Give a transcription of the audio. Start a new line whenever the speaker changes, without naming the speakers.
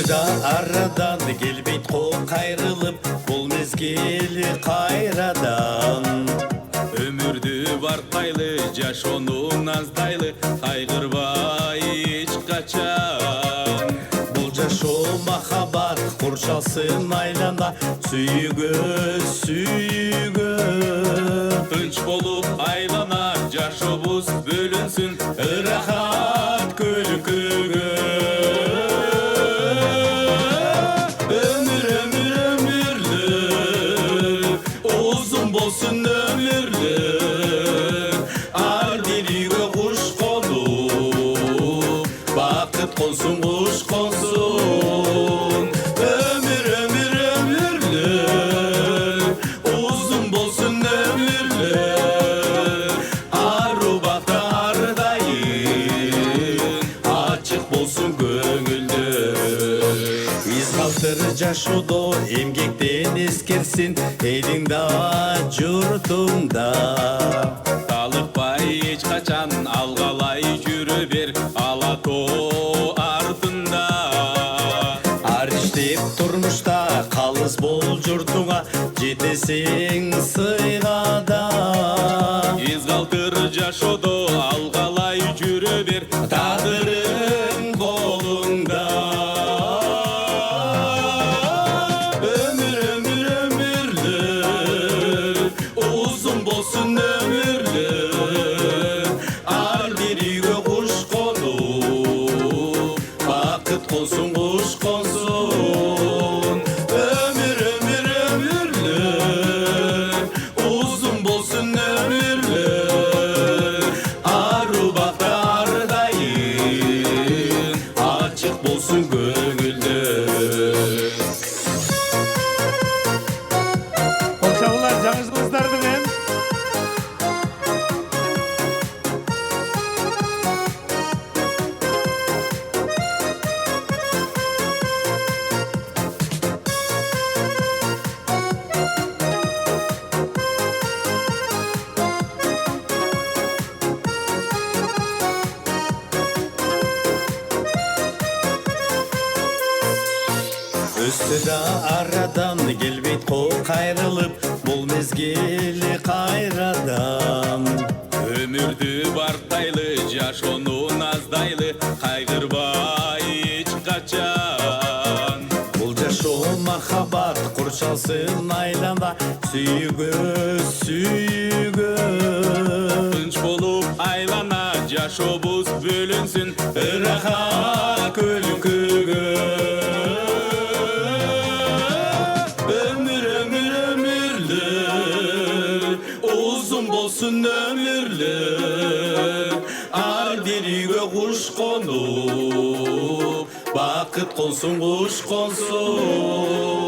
Өстүда арадан келбейт кол кайрылып, бул мезгил кайрадан.
Өмүрдү бартайлы, жашоонун аздайлы, кайгырбай эч качан.
Бул жашоо махаббат куршалсын айланда, сүйгө сүйгө.
Тынч болуп айлана, жашообуз бөлүнсүн, ырахат күлкүгө. Olsun ömürlük, ardiliğe kuş konup, bakıp konsun kuş konsun. Ömürlük, uzun bolsun ömürlük, arubakta ardayın, açık bolsun gönüldür.
Iz kалтыр жашоодо эмгектен эскерсин, элиңда журтуңда.
Талыкпай эч качан алгалай жүрө бер, ала тоо артында.
Ар иштеп турмушта калыс бол журтуңа, жетесең сыйгада.
Из калтыр жашоодо алгалай жүрө бер, тагдырың колуңда. Olsun ömürlük, ardiliğe kuş konup, bakıt konsun kuş konsun. Ömürlük, uzun bolsun ömürlük, arubakta ardayın, açık bolsun gönüldür.
Okşavular canınız kızlardı ben.
Өстүда арадан келбейт кол кайрылып, бул мезгил кайрадан.
Өмүрдү бартайлы, жашоонун аздайлы, кайгырбай эч качан.
Бул жашоо махаббат куршалсын айланда, сүйгө сүйгө.
Тынч болуп айлана, жашообуз бөлүнсүн, ырахат күлкүгө. Uzun bolsun ömürlük, ardiliğe kuş konup, bakıt konsun kuş konsun.